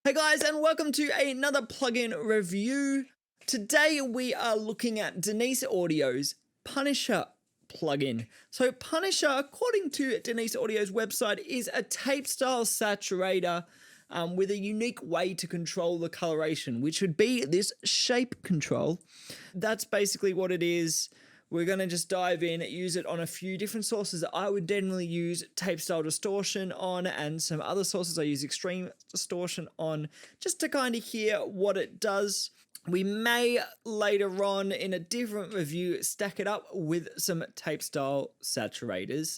Hey guys, and welcome to another plugin review. Today we are looking at Denise Audio's Punisher plugin. So Punisher, according to Denise Audio's website, is a tape style saturator with a unique way to control the coloration, which would be this shape control. That's basically what it is. We're going to just dive in, use it on a few different sources. I would generally use tape style distortion on, and some other sources I use extreme distortion on, just to kind of hear what it does. We may later on in a different review stack it up with some tape style saturators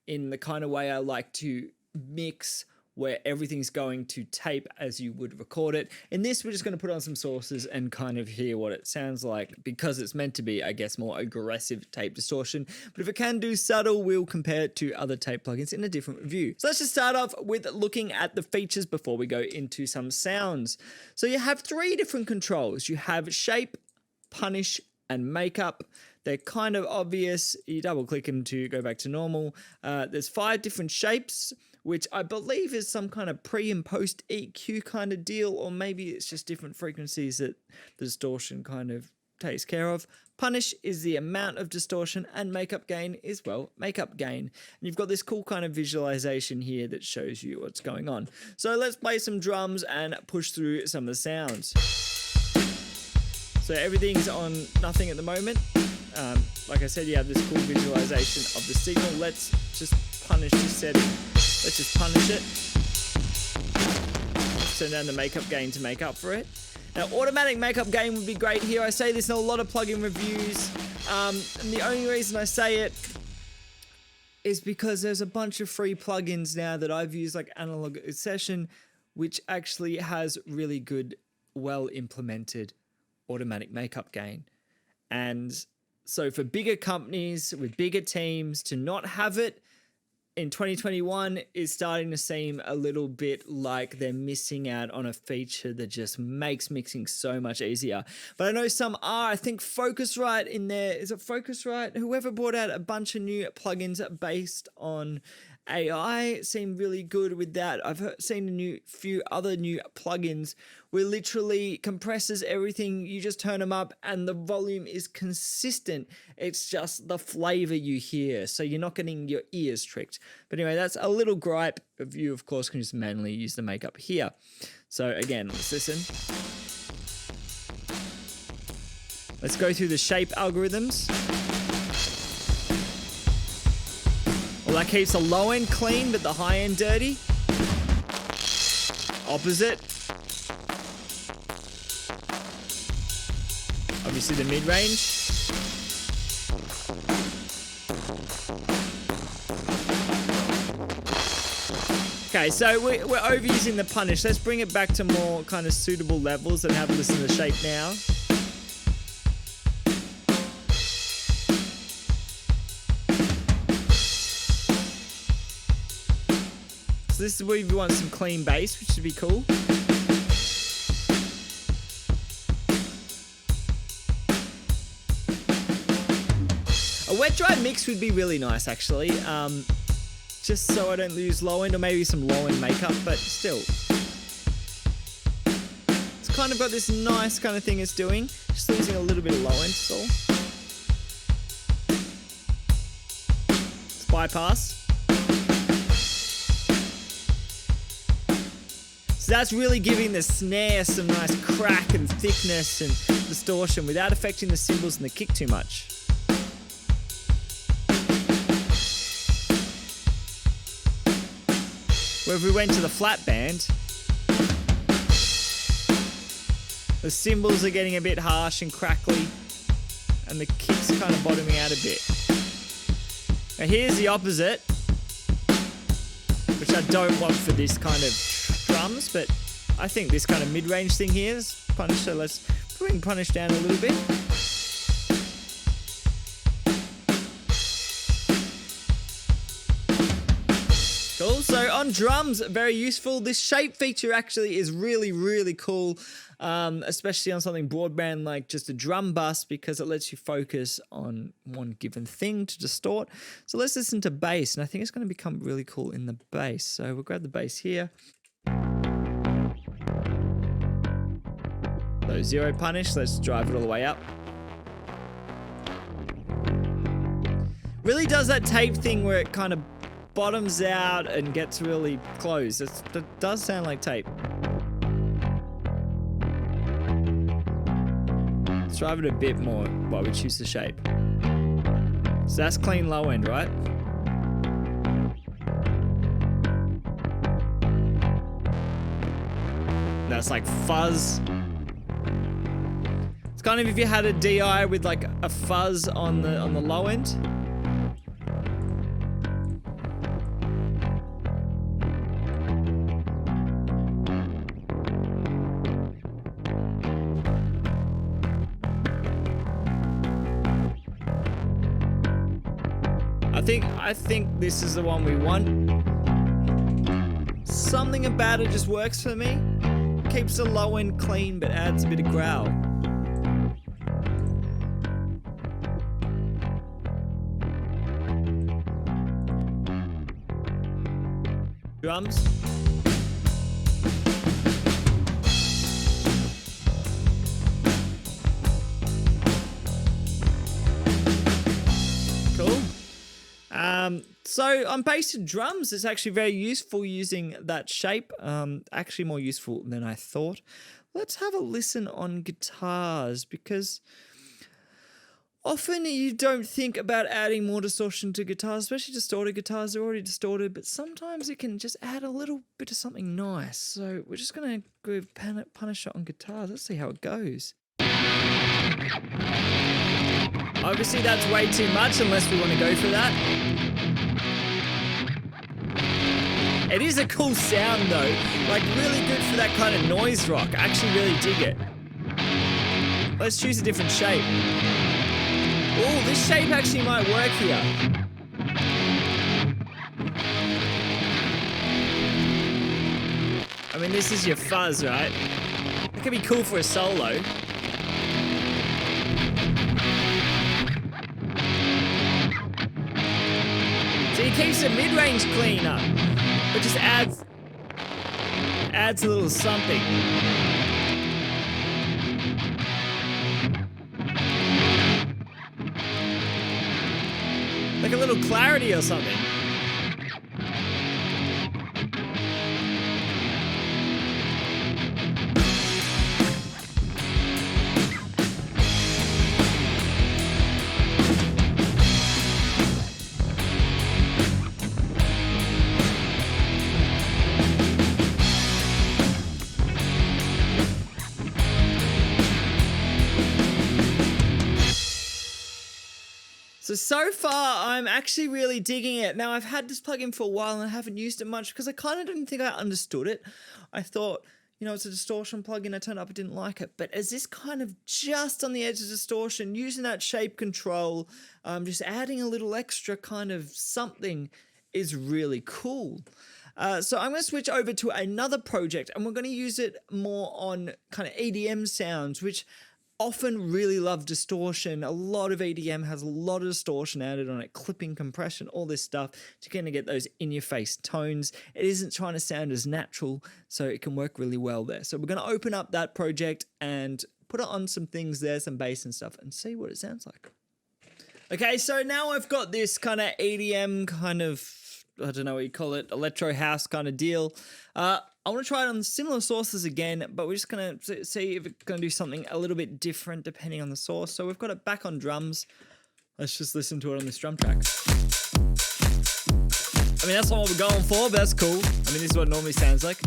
in the kind of way I like to mix, where everything's going to tape as you would record it. In this, we're just going to put on some sources and kind of hear what it sounds like, because it's meant to be, I guess, more aggressive tape distortion. But if it can do subtle, we'll compare it to other tape plugins in a different review. So let's just start off with looking at the features before we go into some sounds. So you have three different controls. You have shape, punish, and makeup. They're kind of obvious. You double click them to go back to normal. There's 5 different shapes, which I believe is some kind of pre and post EQ kind of deal, or maybe it's just different frequencies that the distortion kind of takes care of. Punish is the amount of distortion, and makeup gain is, well, makeup gain. And you've got this cool kind of visualization here that shows you what's going on. So let's play some drums and push through some of the sounds. So everything's on nothing at the moment. Like I said, you have this cool visualization of the signal. Let's just punish this setting. Let's just punish it. Turn down the makeup gain to make up for it. Now, automatic makeup gain would be great here. I say this in a lot of plugin reviews. And the only reason I say it is because there's a bunch of free plugins now that I've used, like Analog Session, which actually has really good, well implemented automatic makeup gain. And so for bigger companies with bigger teams to not have it in 2021 is starting to seem a little bit like they're missing out on a feature that just makes mixing so much easier. But I know some are. I think Focusrite in there, is it Focusrite? Whoever brought out a bunch of new plugins based on AI seemed really good with that. I've seen a few other new plugins where literally compresses everything. You just turn them up and the volume is consistent. It's just the flavor you hear, so you're not getting your ears tricked. But anyway, that's a little gripe. You, of course, can just manually use the makeup here. So again, let's listen. Let's go through the shape algorithms. Well, that keeps the low end clean, but the high end dirty. Opposite. Obviously the mid-range. Okay, so we're overusing the punish. Let's bring it back to more kind of suitable levels and have a listen to the shape now. So this is where you want some clean bass, which should be cool. A wet dry mix would be really nice, actually. Just so I don't lose low end, or maybe some low end makeup, but still. It's kind of got this nice kind of thing it's doing. Just losing a little bit of low end, so. It's bypass. So that's really giving the snare some nice crack and thickness and distortion without affecting the cymbals and the kick too much. Where if we went to the flat band, the cymbals are getting a bit harsh and crackly, and the kick's kind of bottoming out a bit. Now here's the opposite, which I don't want for this kind of drums, but I think this kind of mid-range thing here is punish, so let's bring punish down a little bit. Cool. So on drums, very useful. This shape feature actually is really, really cool, especially on something broadband like just a drum bus, because it lets you focus on one given thing to distort. So let's listen to bass, and I think it's going to become really cool in the bass. So we'll grab the bass here. So 0 punish, let's drive it all the way up. Really does that tape thing where it kind of bottoms out and gets really close. That does sound like tape. Let's drive it a bit more while we choose the shape. So that's clean low end, right? That's like fuzz. It's kind of if you had a DI with like a fuzz on the low end. I think this is the one we want. Something about it just works for me. Keeps the low end clean but adds a bit of growl. Drums. So on bass and drums, it's actually very useful using that shape. Actually more useful than I thought. Let's have a listen on guitars, because often you don't think about adding more distortion to guitars, especially distorted guitars. They're already distorted, but sometimes it can just add a little bit of something nice. So we're just going to go Punisher on guitars. Let's see how it goes. Obviously that's way too much unless we want to go for that. It is a cool sound though, like really good for that kind of noise rock. I actually really dig it. Let's choose a different shape. Oh, this shape actually might work here. I mean, this is your fuzz, right? It could be cool for a solo. So he keeps the mid-range clean up, but just adds a little something. Like a little clarity or something. So far, I'm actually really digging it. Now, I've had this plugin for a while and I haven't used it much because I kind of didn't think I understood it. I thought, you know, it's a distortion plugin. I turned up, I didn't like it. But as this kind of just on the edge of distortion, using that shape control, just adding a little extra kind of something is really cool. So I'm going to switch over to another project and we're going to use it more on kind of EDM sounds, which often really love distortion. A lot of EDM has a lot of distortion added on it, clipping, compression, all this stuff to kind of get those in-your-face tones. It isn't trying to sound as natural, so it can work really well there. So we're going to open up that project and put it on some things there, some bass and stuff, and see what it sounds like. Okay, so now I've got this kind of EDM kind of, I don't know what you call it, electro house kind of deal. I want to try it on similar sources again, but we're just going to see if it's going to do something a little bit different depending on the source. So we've got it back on drums. Let's just listen to it on this drum track. I mean, that's not what we're going for, but that's cool. I mean, this is what it normally sounds like.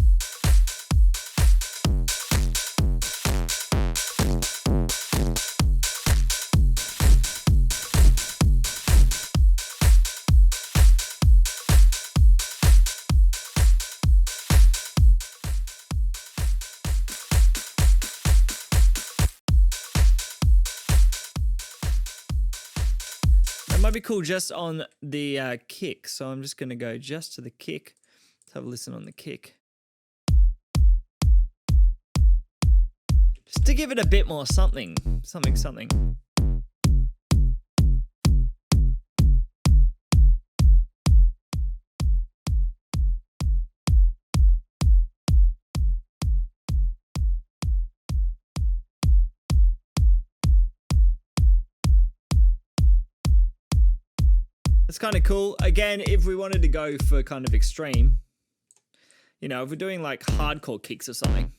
Might be cool just on the kick, so I'm just going to go just to the kick. Let's have a listen on the kick. Just to give it a bit more something. It's kind of cool. Again, if we wanted to go for kind of extreme, you know, if we're doing like hardcore kicks or something.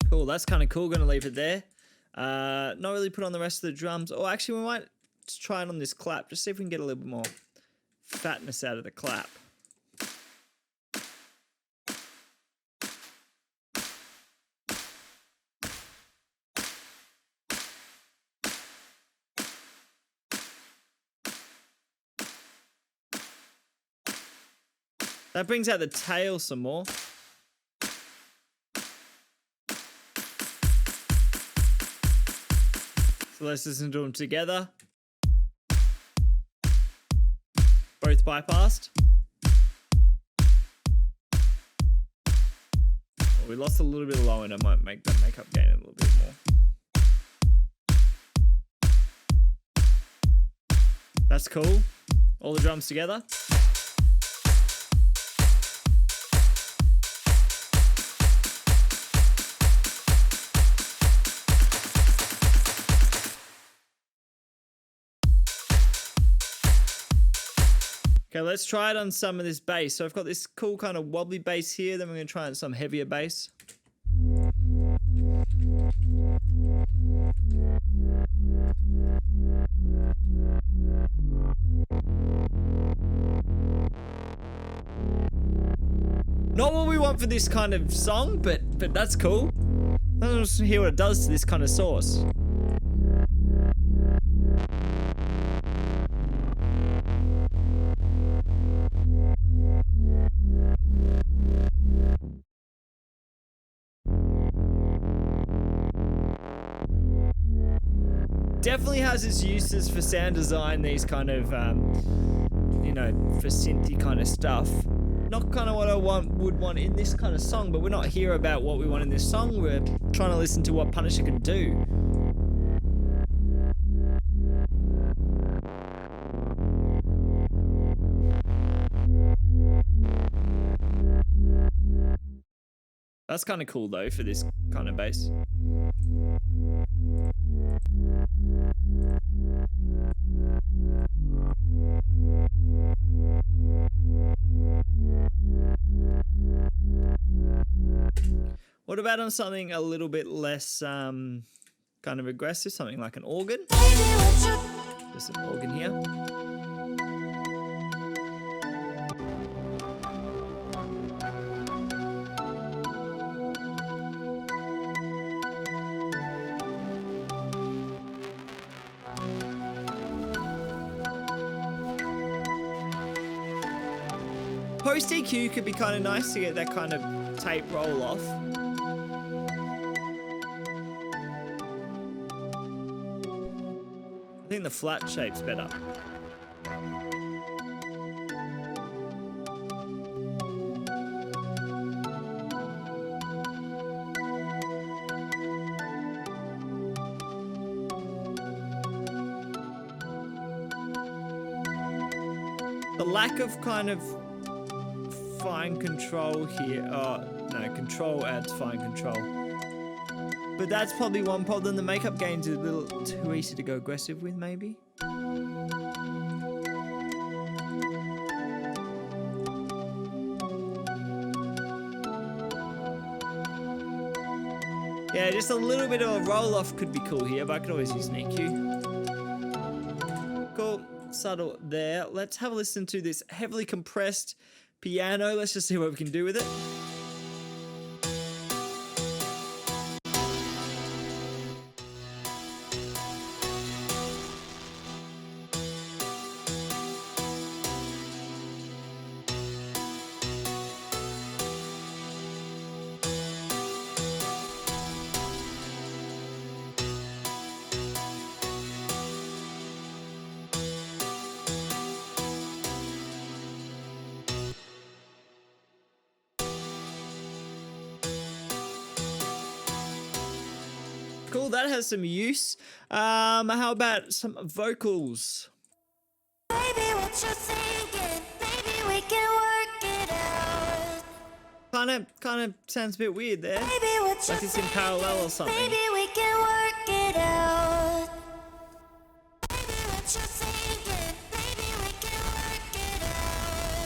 Cool, that's kind of cool. Gonna leave it there. Not really put on the rest of the drums. Or actually, we might try it on this clap. Just see if we can get a little bit more fatness out of the clap. That brings out the tail some more. So let's listen to them together. Both bypassed. Oh, we lost a little bit of low end. I might make the makeup gain a little bit more. That's cool. All the drums together. Okay, let's try it on some of this bass. So I've got this cool kind of wobbly bass here. Then we're going to try it on some heavier bass. Not what we want for this kind of song, but that's cool. Let's hear what it does to this kind of source. Definitely has its uses for sound design, these kind of, you know, for synthy kind of stuff. Not kind of what I would want in this kind of song, but we're not here about what we want in this song. We're trying to listen to what Punisher can do. That's kind of cool though for this kind of bass. What about on something a little bit less kind of aggressive, something like an organ? There's an organ here. Post EQ could be kind of nice to get that kind of tape roll off. I think the flat shape's better. The lack of kind of fine control here. No, control adds fine control. But that's probably one problem. The makeup gain's a little too easy to go aggressive with, maybe. Yeah, just a little bit of a roll off could be cool here, but I could always use an EQ. Cool, subtle there. Let's have a listen to this heavily compressed piano. Let's just see what we can do with it. cool. That has some use. How about some vocals? Baby, what you thinking? Maybe we can work it out. Kind of sounds a bit weird there. Baby, what you Like it's in parallel or something. Maybe we can work it out. Baby, what you thinking? Maybe we can work it out.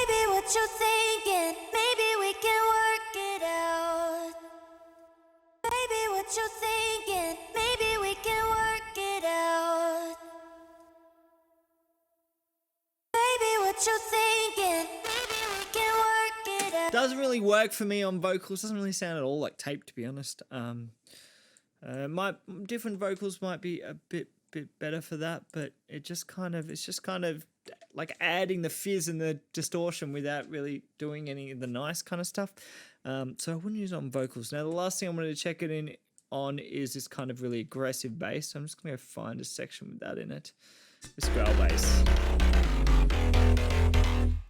Baby, what you thinking? Maybe we can work it out. Baby, what you thinking? Maybe we can work it out. Baby, what you thinking? Maybe we can work it out. Doesn't really work for me on vocals. Doesn't really sound at all like tape, to be honest. Different vocals might be a bit better for that, but it's just kind of like adding the fizz and the distortion without really doing any of the nice kind of stuff. So I wouldn't use it on vocals. Now the last thing I'm going to check it in on is this kind of really aggressive bass. So I'm just going to go find a section with that in it. This growl bass.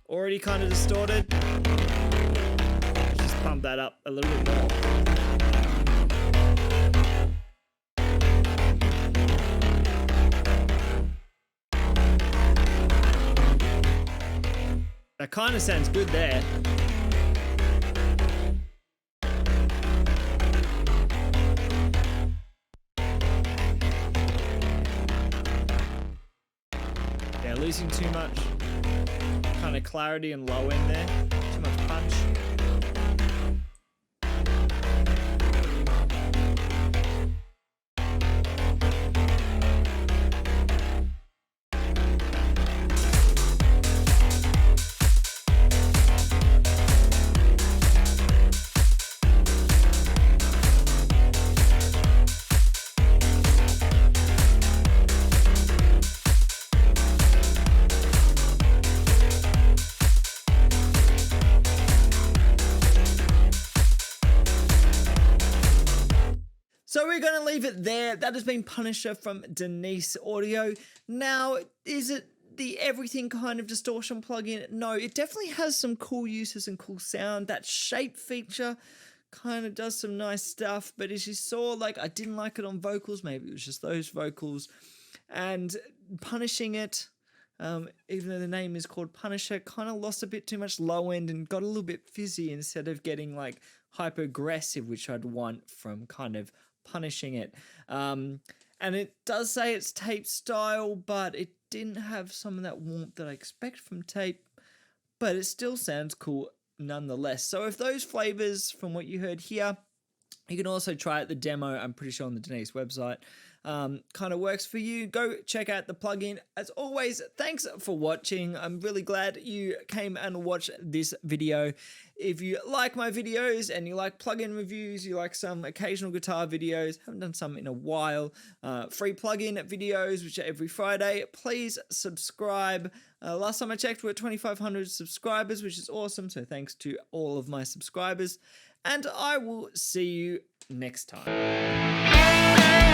Already kind of distorted. Let's just pump that up a little bit more. That kind of sounds good there. Yeah, losing too much kind of clarity and low end there. Too much punch. So we're going to leave it there. That has been Punisher from Denise Audio. Now, is it the everything kind of distortion plugin? No, it definitely has some cool uses and cool sound. That shape feature kind of does some nice stuff, but as you saw, like, I didn't like it on vocals. Maybe it was just those vocals. And punishing it, even though the name is called Punisher, kind of lost a bit too much low end and got a little bit fizzy instead of getting like hyper aggressive, which I'd want from kind of punishing it. And it does say it's tape style, but it didn't have some of that warmth that I expect from tape, but it still sounds cool nonetheless. So if those flavors from what you heard here, you can also try out the demo, I'm pretty sure on the Denise website, kind of works for you. Go check out the plugin. As always, thanks for watching. I'm really glad you came and watched this video. If you like my videos and you like plugin reviews, you like some occasional guitar videos, haven't done some in a while, free plugin videos, which are every Friday, please subscribe. Last time I checked, we're at 2,500 subscribers, which is awesome. So thanks to all of my subscribers. And I will see you next time.